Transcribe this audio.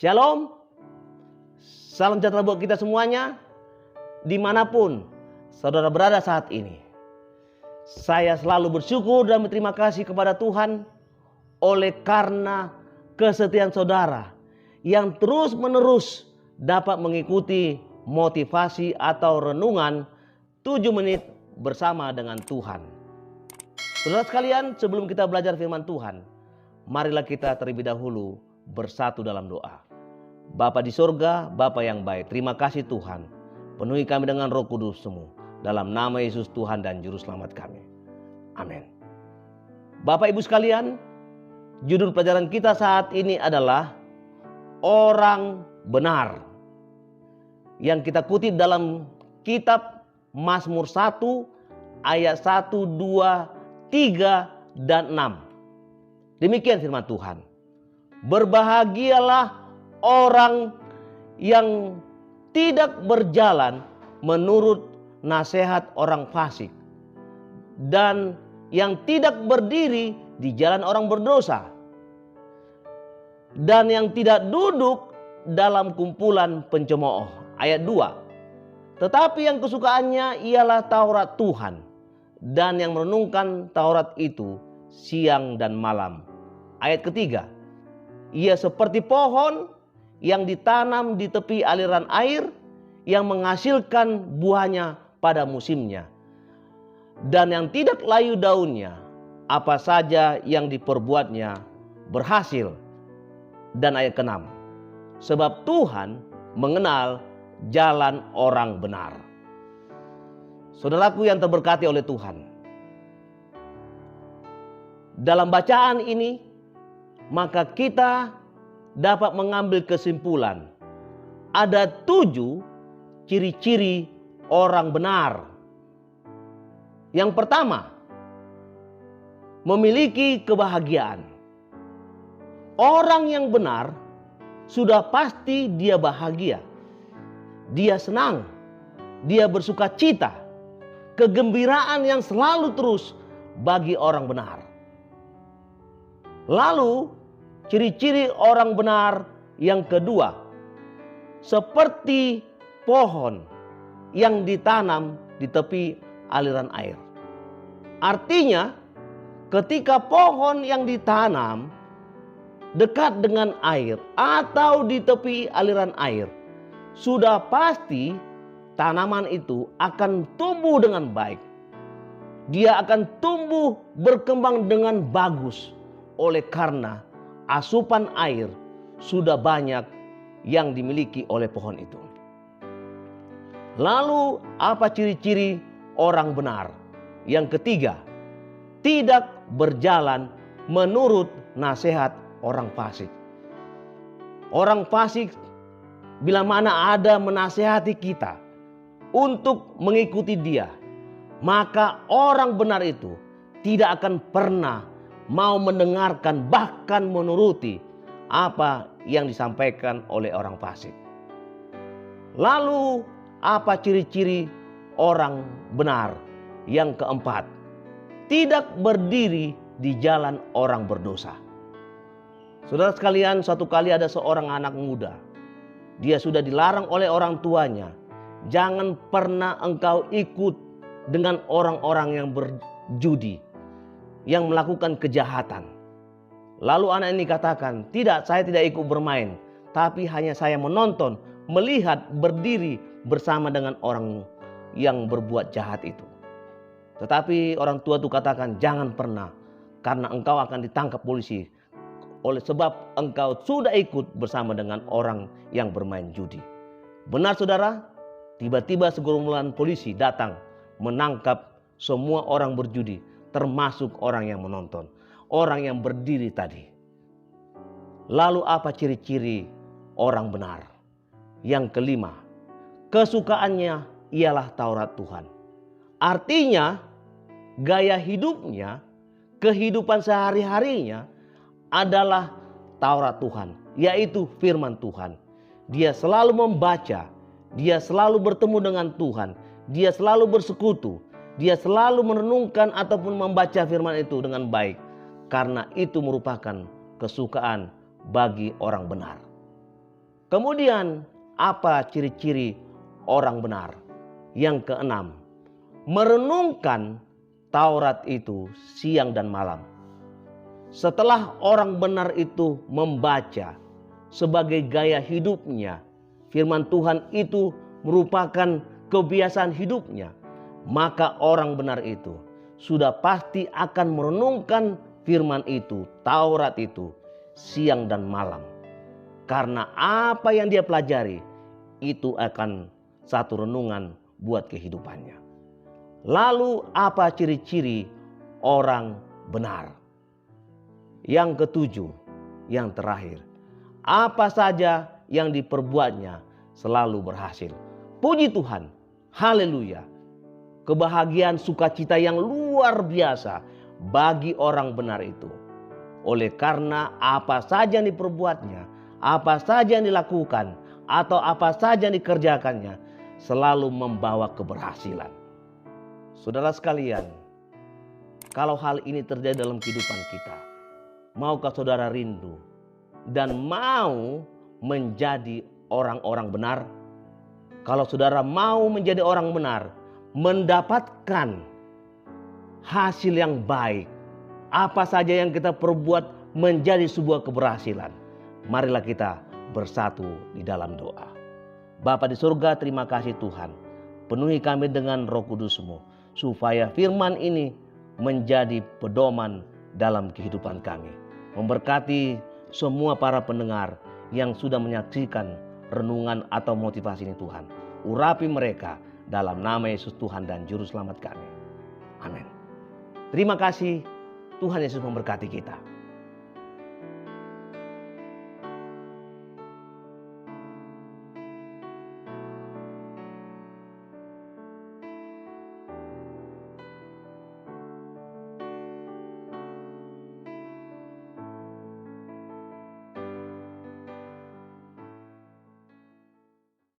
Shalom, salam sejahtera buat kita semuanya, dimanapun saudara berada saat ini. Saya selalu bersyukur dan berterima kasih kepada Tuhan oleh karena kesetiaan saudara yang terus-menerus dapat mengikuti motivasi atau renungan 7 menit bersama dengan Tuhan. Saudara sekalian, sebelum kita belajar firman Tuhan, marilah kita terlebih dahulu bersatu dalam doa. Bapa di sorga, Bapa yang baik, terima kasih Tuhan. Penuhi kami dengan Roh Kudus-Mu. Dalam nama Yesus Tuhan dan Juru Selamat kami. Amin. Bapak Ibu sekalian, judul pelajaran kita saat ini adalah Orang Benar. Yang kita kutip dalam kitab Mazmur 1 ayat 1, 2, 3, dan 6. Demikian firman Tuhan. Berbahagialah orang yang tidak berjalan menurut nasihat orang fasik, dan yang tidak berdiri di jalan orang berdosa, dan yang tidak duduk dalam kumpulan pencemooh. Ayat 2. Tetapi yang kesukaannya ialah Taurat Tuhan, dan yang merenungkan Taurat itu siang dan malam. Ayat ketiga. Ia seperti pohon yang ditanam di tepi aliran air, yang menghasilkan buahnya pada musimnya, dan yang tidak layu daunnya. Apa saja yang diperbuatnya berhasil. Dan ayat ke-6. Sebab Tuhan mengenal jalan orang benar. Saudaraku yang terberkati oleh Tuhan, dalam bacaan ini maka kita dapat mengambil kesimpulan ada 7 ciri-ciri orang benar. Yang pertama, memiliki kebahagiaan. Orang yang benar sudah pasti dia bahagia, dia senang, dia bersuka cita, kegembiraan yang selalu terus bagi orang benar. Lalu ciri-ciri orang benar yang kedua, seperti pohon yang ditanam di tepi aliran air. Artinya ketika pohon yang ditanam dekat dengan air atau di tepi aliran air, sudah pasti tanaman itu akan tumbuh dengan baik. Dia akan tumbuh berkembang dengan bagus. Oleh karena asupan air sudah banyak yang dimiliki oleh pohon itu. Lalu apa ciri-ciri orang benar? Yang ketiga, tidak berjalan menurut nasihat orang fasik. Orang fasik bila mana ada menasihati kita untuk mengikuti dia, maka orang benar itu tidak akan pernah mau mendengarkan bahkan menuruti apa yang disampaikan oleh orang fasik. Lalu apa ciri-ciri orang benar? Yang keempat, tidak berdiri di jalan orang berdosa. Saudara sekalian, suatu kali ada seorang anak muda. Dia sudah dilarang oleh orang tuanya. Jangan pernah engkau ikut dengan orang-orang yang berjudi, yang melakukan kejahatan. Lalu anak ini katakan, tidak, saya tidak ikut bermain, tapi hanya saya menonton, melihat, berdiri bersama dengan orang yang berbuat jahat itu. Tetapi orang tua itu katakan, jangan pernah, karena engkau akan ditangkap polisi, oleh sebab engkau sudah ikut bersama dengan orang yang bermain judi. Benar saudara, tiba-tiba segerombolan polisi datang menangkap semua orang berjudi, termasuk orang yang menonton, orang yang berdiri tadi. Lalu apa ciri-ciri orang benar? Yang kelima, kesukaannya ialah Taurat Tuhan. Artinya gaya hidupnya, kehidupan sehari-harinya adalah Taurat Tuhan, yaitu firman Tuhan. Dia selalu membaca, dia selalu bertemu dengan Tuhan, dia selalu bersekutu, dia selalu merenungkan ataupun membaca firman itu dengan baik. Karena itu merupakan kesukaan bagi orang benar. Kemudian apa ciri-ciri orang benar? Yang keenam, merenungkan Taurat itu siang dan malam. Setelah orang benar itu membaca sebagai gaya hidupnya, firman Tuhan itu merupakan kebiasaan hidupnya, maka orang benar itu sudah pasti akan merenungkan firman itu, Taurat itu, siang dan malam. Karena apa yang dia pelajari itu akan satu renungan buat kehidupannya. Lalu apa ciri-ciri orang benar? Yang ketujuh, yang terakhir, apa saja yang diperbuatnya selalu berhasil. Puji Tuhan, haleluya. Kebahagiaan sukacita yang luar biasa bagi orang benar itu. Oleh karena apa saja yang diperbuatnya, apa saja yang dilakukan, atau apa saja yang dikerjakannya, selalu membawa keberhasilan. Saudara sekalian, kalau hal ini terjadi dalam kehidupan kita, maukah saudara rindu dan mau menjadi orang-orang benar? Kalau saudara mau menjadi orang benar, mendapatkan hasil yang baik, apa saja yang kita perbuat menjadi sebuah keberhasilan, marilah kita bersatu di dalam doa. Bapa di surga, terima kasih Tuhan. Penuhi kami dengan Roh Kudus-Mu, supaya firman ini menjadi pedoman dalam kehidupan kami. Memberkati semua para pendengar yang sudah menyaksikan renungan atau motivasi ini Tuhan. Urapi mereka dalam nama Yesus Tuhan dan Juru Selamat kami. Amin. Terima kasih. Tuhan Yesus memberkati kita.